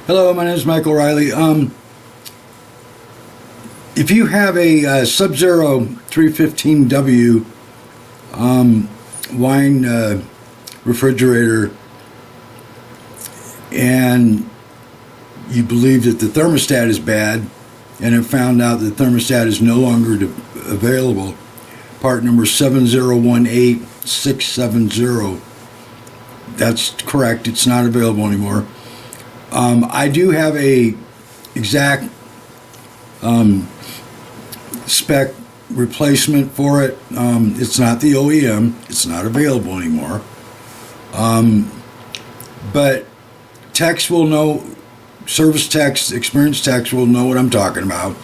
Hello, my name is Michael Riley. If you have a SubZero 315W wine refrigerator and you believe that the thermostat is bad and have found out that the thermostat is no longer available, part number 7018670, that's correct, it's not available anymore. I do have a exact spec replacement for it. It's not the OEM. It's not available anymore. But techs will know, service techs, experienced techs will know what I'm talking about.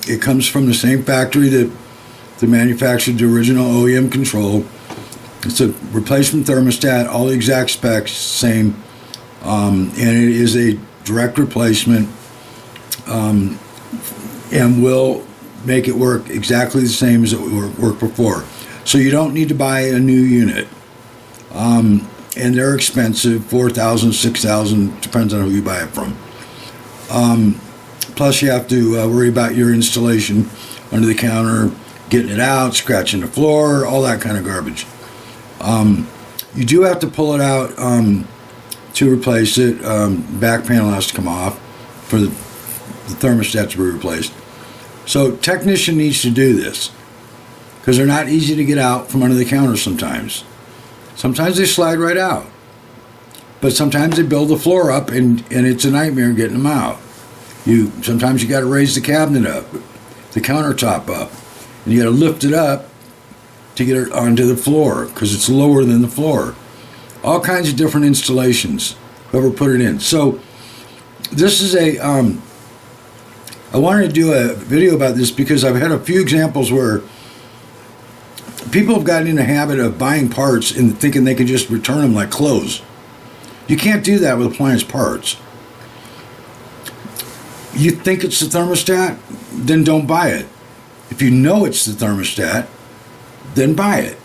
It comes from the same factory that manufactured the original OEM control. It's a replacement thermostat, all the exact specs, same. And it is a direct replacement and will make it work exactly the same as it worked before. So you don't need to buy a new unit. And they're expensive, $4,000, $6,000, depends on who you buy it from. Plus you have to worry about your installation under the counter, getting it out, scratching the floor, all that kind of garbage. You do have to pull it out to replace it. Back panel has to come off for the thermostat to be replaced. So technician needs to do this because they're not easy to get out from under the counter sometimes. Sometimes they slide right out, but sometimes they build the floor up and it's a nightmare getting them out. Sometimes you got to raise the cabinet up, the countertop up, and you got to lift it up to get it onto the floor because it's lower than the floor. All kinds of different installations, whoever put it in. So this is I wanted to do a video about this because I've had a few examples where people have gotten in the habit of buying parts and thinking they can just return them like clothes. You can't do that with appliance parts. You think it's the thermostat, then don't buy it. If you know it's the thermostat, then buy it.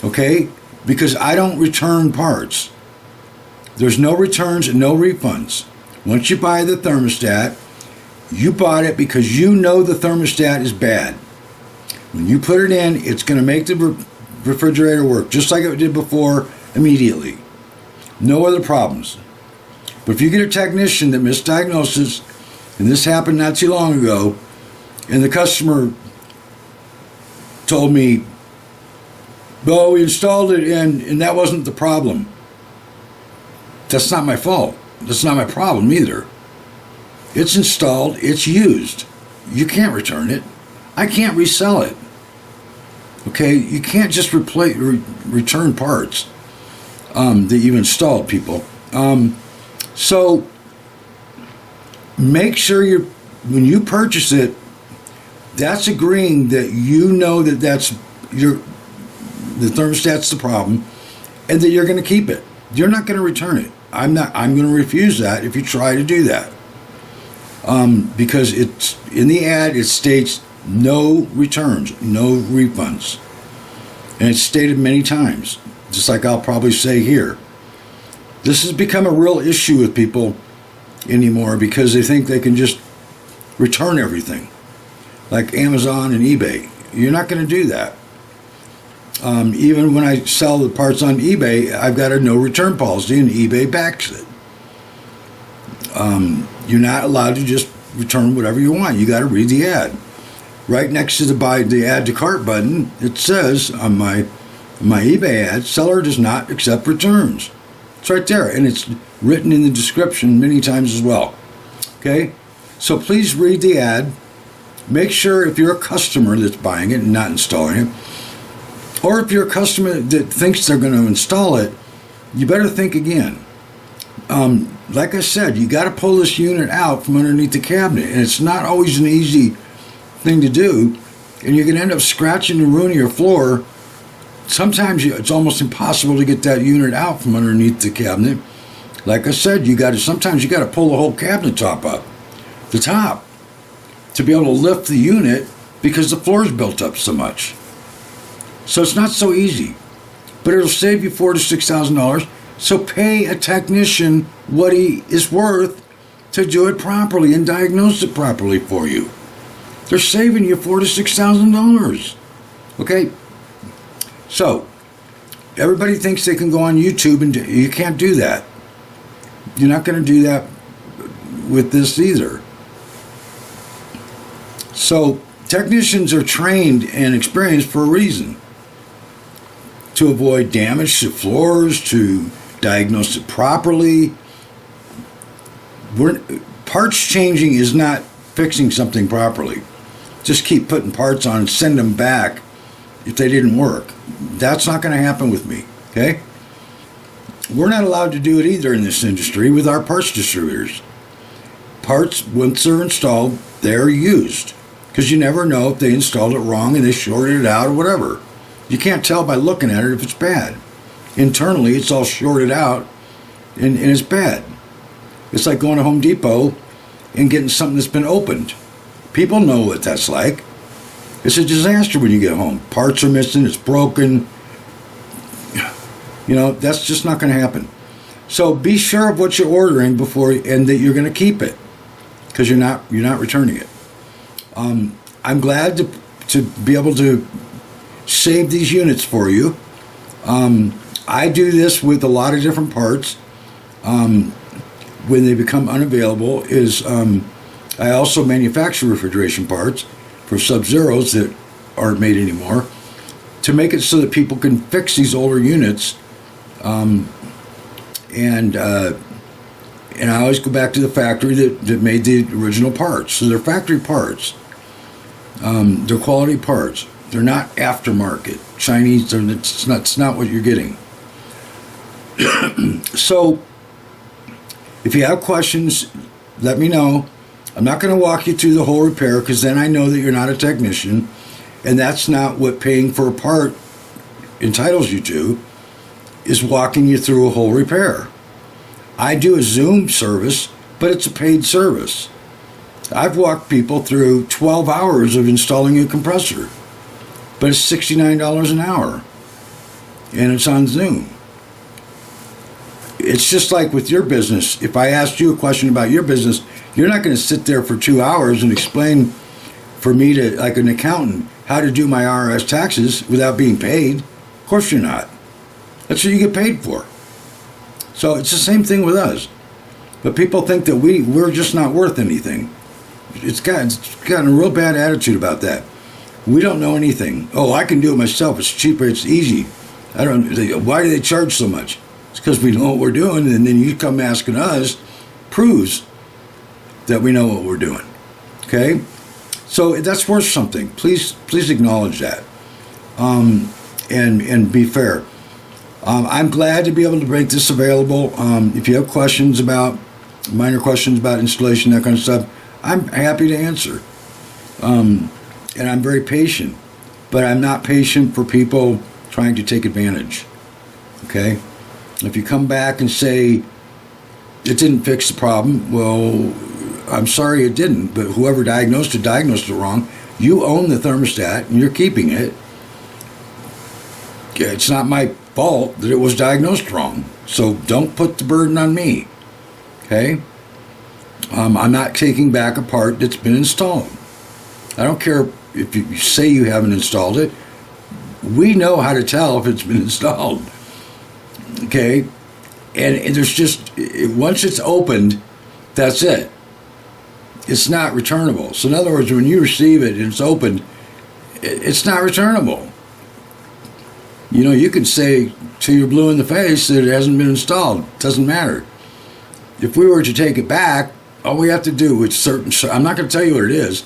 Okay? Because I don't return parts. There's no returns and no refunds. Once you buy the thermostat, you bought it because you know the thermostat is bad. When you put it in, it's going to make the refrigerator work just like it did before immediately. No other problems. But if you get a technician that misdiagnoses, and this happened not too long ago, and the customer told me, well, we installed it and that wasn't the problem. That's not my fault. That's not my problem either. It's installed, it's used. You can't return it. I can't resell it. Okay, you can't just return parts that you installed, people. So make sure when you purchase it, that's agreeing that you know that the thermostat's the problem, and that you're going to keep it. You're not going to return it. I'm going to refuse that if you try to do that. Because it's in the ad, it states no returns, no refunds. And it's stated many times, just like I'll probably say here. This has become a real issue with people anymore because they think they can just return everything. Like Amazon and eBay. You're not going to do that. Even when I sell the parts on eBay, I've got a no return policy and eBay backs it. You're not allowed to just return whatever you want. You got to read the ad. Right next to the add to cart button, it says on my eBay ad, seller does not accept returns. It's right there, and it's written in the description many times as well. Okay? So please read the ad. Make sure if you're a customer that's buying it and not installing it, or if you're a customer that thinks they're going to install it, you better think again. Like I said, you got to pull this unit out from underneath the cabinet, and it's not always an easy thing to do, and you're going to end up scratching and ruining your floor. Sometimes it's almost impossible to get that unit out from underneath the cabinet. Like I said, sometimes you got to pull the whole cabinet top up, the top, to be able to lift the unit because the floor's built up so much. So it's not so easy, but it'll save you $4,000 to $6,000. So pay a technician what he is worth to do it properly and diagnose it properly for you. They're saving you $4,000 to $6,000. Okay? So, everybody thinks they can go on YouTube and you can't do that. You're not going to do that with this either. So, technicians are trained and experienced for a reason. To avoid damage to floors, to diagnose it properly. Parts changing is not fixing something properly. Just keep putting parts on and send them back if they didn't work. That's not going to happen with me, okay? We're not allowed to do it either in this industry with our parts distributors. Parts, once they're installed, they're used. Because you never know if they installed it wrong and they shorted it out or whatever. You can't tell by looking at it if it's bad. Internally, it's all shorted out and it's bad. It's like going to Home Depot and getting something that's been opened. People know what that's like. It's a disaster when you get home. Parts are missing, it's broken. You know, that's just not going to happen. So be sure of what you're ordering before and that you're going to keep it, because you're not returning it. I'm glad to be able to save these units for you. I do this with a lot of different parts. When they become unavailable, I also manufacture refrigeration parts for SubZeros that aren't made anymore to make it so that people can fix these older units. And I always go back to the factory that made the original parts. So they're factory parts. They're quality parts. They're not aftermarket. Chinese, it's not what you're getting. So, if you have questions, let me know. I'm not going to walk you through the whole repair because then I know that you're not a technician, and that's not what paying for a part entitles you to, is walking you through a whole repair. I do a Zoom service, but it's a paid service. I've walked people through 12 hours of installing a compressor, but it's $69 an hour, and it's on Zoom. It's just like with your business. If I asked you a question about your business, you're not going to sit there for 2 hours and explain for me to, like an accountant, how to do my IRS taxes without being paid. Of course you're not. That's what you get paid for. So it's the same thing with us. But people think that we're just not worth anything. It's gotten a real bad attitude about that. We don't know anything. Oh, I can do it myself. It's cheaper. It's easy. Why do they charge so much? It's because we know what we're doing, and then you come asking us proves that we know what we're doing. Okay? So that's worth something. Please acknowledge that. And be fair. I'm glad to be able to make this available. If you have minor questions about installation, that kind of stuff, I'm happy to answer. And I'm very patient. But I'm not patient for people trying to take advantage. Okay? If you come back and say it didn't fix the problem, well, I'm sorry it didn't, but whoever diagnosed it wrong. You own the thermostat and you're keeping it. It's not my fault that it was diagnosed wrong. So don't put the burden on me. Okay? I'm not taking back a part that's been installed. I don't care if you say you haven't installed it. We know how to tell if it's been installed. Okay? And there's just, once it's opened, that's it. It's not returnable. So in other words, when you receive it and it's opened, it's not returnable. You know, you can say till you're blue in the face that it hasn't been installed. It doesn't matter. If we were to take it back, all we have to do is I'm not going to tell you what it is,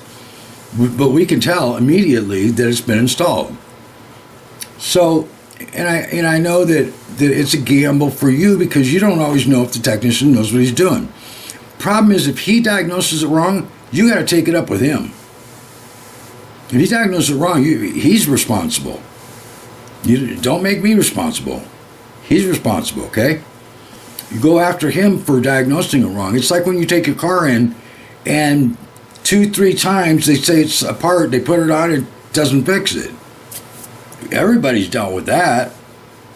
but we can tell immediately that it's been installed. So, and I know that it's a gamble for you because you don't always know if the technician knows what he's doing. Problem is, if he diagnoses it wrong, you got to take it up with him. If he diagnoses it wrong, he's responsible. You don't make me responsible. He's responsible, okay? You go after him for diagnosing it wrong. It's like when you take your car in and 2-3 times they say it's a part, they put it on, it doesn't fix it. Everybody's dealt with that.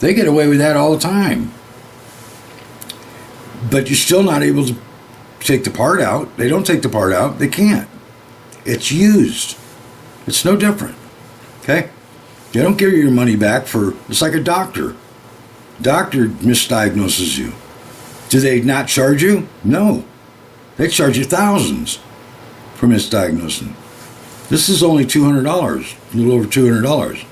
They get away with that all the time. but you're still not able to take the part out. They don't take the part out. They can't. It's used. It's no different. Okay? They don't give you your money back for, it's like a doctor. Doctor misdiagnoses you. Do they not charge you? No. They charge you thousands for misdiagnosing. This is only $200, a little over $200.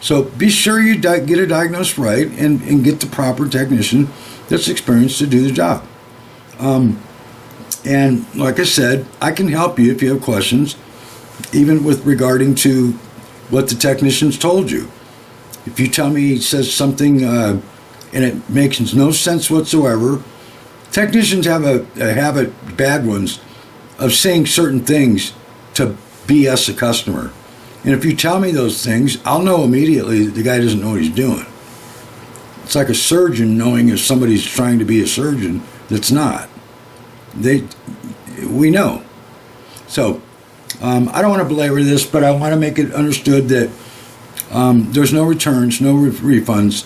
So be sure you get it diagnosed right and get the proper technician that's experienced to do the job. And like I said, I can help you if you have questions, even with regarding to what the technician's told you. If you tell me he says something and it makes no sense whatsoever, technicians have a habit, bad ones, of saying certain things to BS a customer. And if you tell me those things, I'll know immediately that the guy doesn't know what he's doing. It's like a surgeon knowing if somebody's trying to be a surgeon that's not. We know. So I don't want to belabor this, but I want to make it understood that there's no returns, no refunds.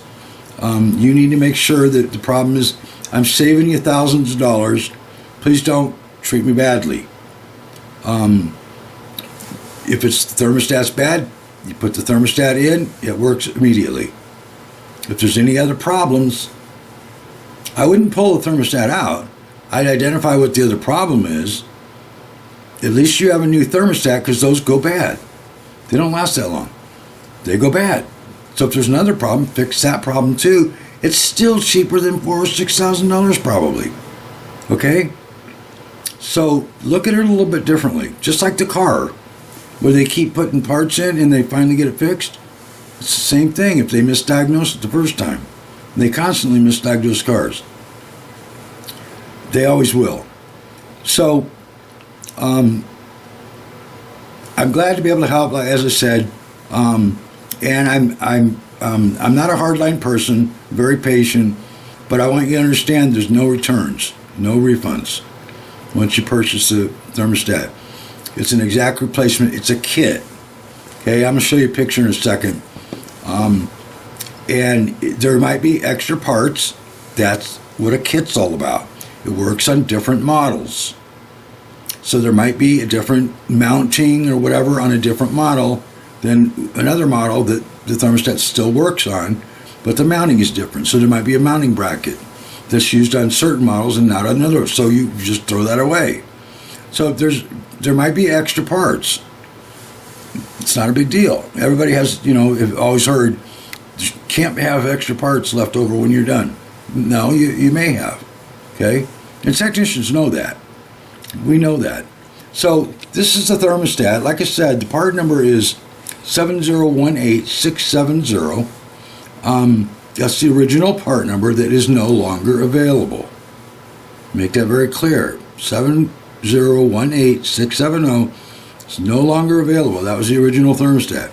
You need to make sure that the problem is, I'm saving you thousands of dollars. Please don't treat me badly. If it's the thermostat's bad, you put the thermostat in, it works immediately. If there's any other problems, I wouldn't pull the thermostat out. I'd identify what the other problem is. At least you have a new thermostat, because those go bad. They don't last that long. They go bad. So if there's another problem, fix that problem too. It's still cheaper than $4,000 or $6,000 probably. Okay? So look at it a little bit differently. Just like the car, where they keep putting parts in and they finally get it fixed. It's the same thing if they misdiagnose it the first time. They constantly misdiagnose cars. They always will. So I'm glad to be able to help, as I said. And I'm not a hardline person, very patient, but I want you to understand there's no returns, no refunds once you purchase the thermostat. It's an exact replacement. It's a kit. Okay, I'm going to show you a picture in a second. And there might be extra parts. That's what a kit's all about. It works on different models. So there might be a different mounting or whatever on a different model than another model that the thermostat still works on, but the mounting is different. So there might be a mounting bracket that's used on certain models and not on others. So you just throw that away. So there might be extra parts. It's not a big deal. Everybody has, I've always heard, you can't have extra parts left over when you're done. No, you may have. Okay? And technicians know that. We know that. So this is the thermostat. Like I said, the part number is 7018670. That's the original part number that is no longer available. Make that very clear. 7018670 is no longer available. That was the original thermostat.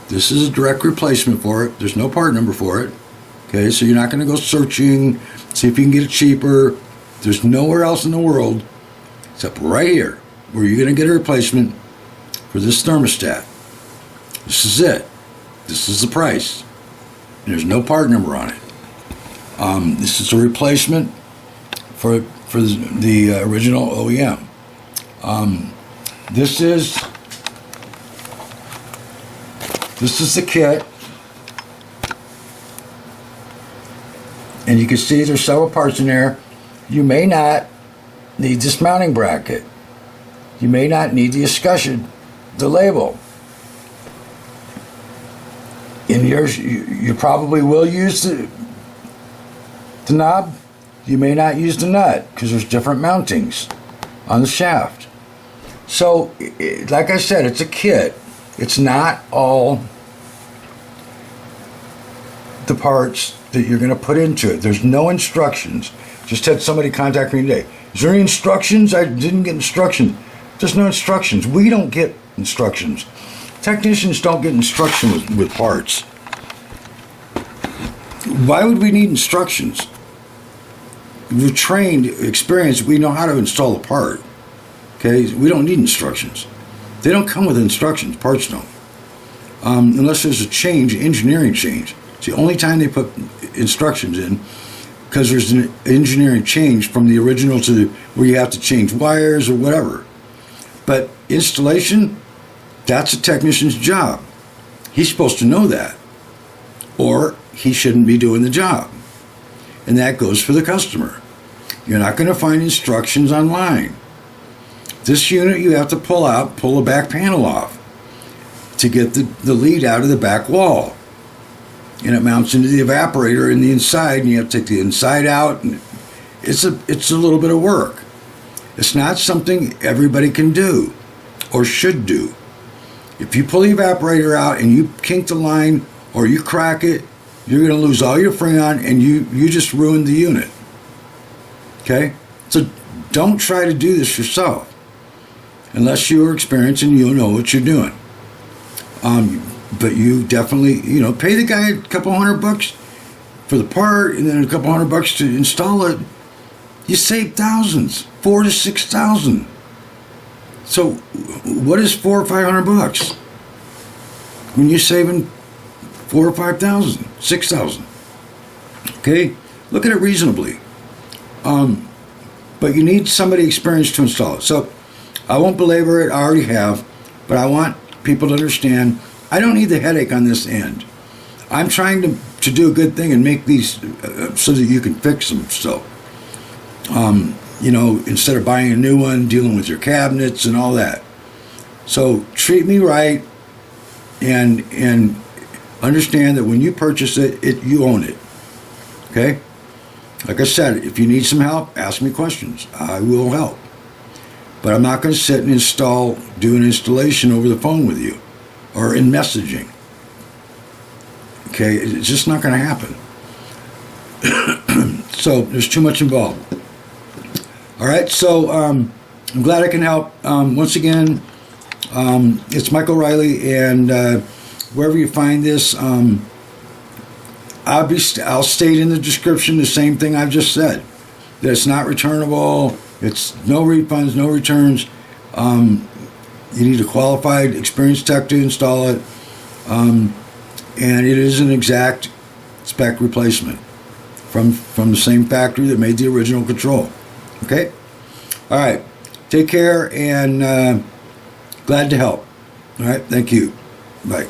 This is a direct replacement for it. There's no part number for it. Okay, so you're not going to go searching, see if you can get it cheaper. There's nowhere else in the world except right here where you're going to get a replacement for this thermostat. This is it. This is the price. And there's no part number on it. This is a replacement for the original OEM. This is the kit. And you can see there's several parts in there. You may not need this mounting bracket. You may not need the escutcheon, the label. In yours, you probably will use the knob. You may not use the nut because there's different mountings on the shaft. So, like I said, it's a kit. It's not all the parts that you're going to put into it. There's no instructions. Just had somebody contact me today. Is there any instructions? I didn't get instructions. There's no instructions. We don't get instructions. Technicians don't get instructions with parts. Why would we need instructions? We're trained, experienced, we know how to install a part. Okay, we don't need instructions. They don't come with instructions, parts don't. Unless there's a change, engineering change. It's the only time they put instructions in. because there's an engineering change from the original to where you have to change wires or whatever. But installation, that's a technician's job. He's supposed to know that, or he shouldn't be doing the job. And that goes for the customer. You're not going to find instructions online. This unit you have to pull the back panel off to get the lead out of the back wall. And it mounts into the evaporator in the inside, and you have to take the inside out. And it's a little bit of work. It's not something everybody can do or should do. If you pull the evaporator out and you kink the line or you crack it, you're going to lose all your freon, and you just ruined the unit. Okay? So don't try to do this yourself unless you're experienced and you know what you're doing. But you definitely, pay the guy a couple $100 for the part and then a couple $100 to install it. You save thousands, $4,000 to $6,000. So what is $400 or $500 when you're saving $4,000 or $5,000, $6,000? Okay, look at it reasonably. But you need somebody experienced to install it. So I won't belabor it. I already have, but I want people to understand. I don't need the headache on this end. I'm trying to do a good thing and make these so that you can fix them. So, instead of buying a new one, dealing with your cabinets and all that. So treat me right and understand that when you purchase it, you own it. Okay? Like I said, if you need some help, ask me questions. I will help. But I'm not going to sit and do an installation over the phone with you or in messaging. Okay, it's just not going to happen. So there's too much involved. All right, so I'm glad I can help. Once again, it's Michael Riley, and wherever you find this, I'll state in the description the same thing I've just said, that it's not returnable. It's no refunds, no returns. You need a qualified, experienced tech to install it. And it is an exact spec replacement from the same factory that made the original control. Okay? All right. Take care, and glad to help. All right. Thank you. Bye.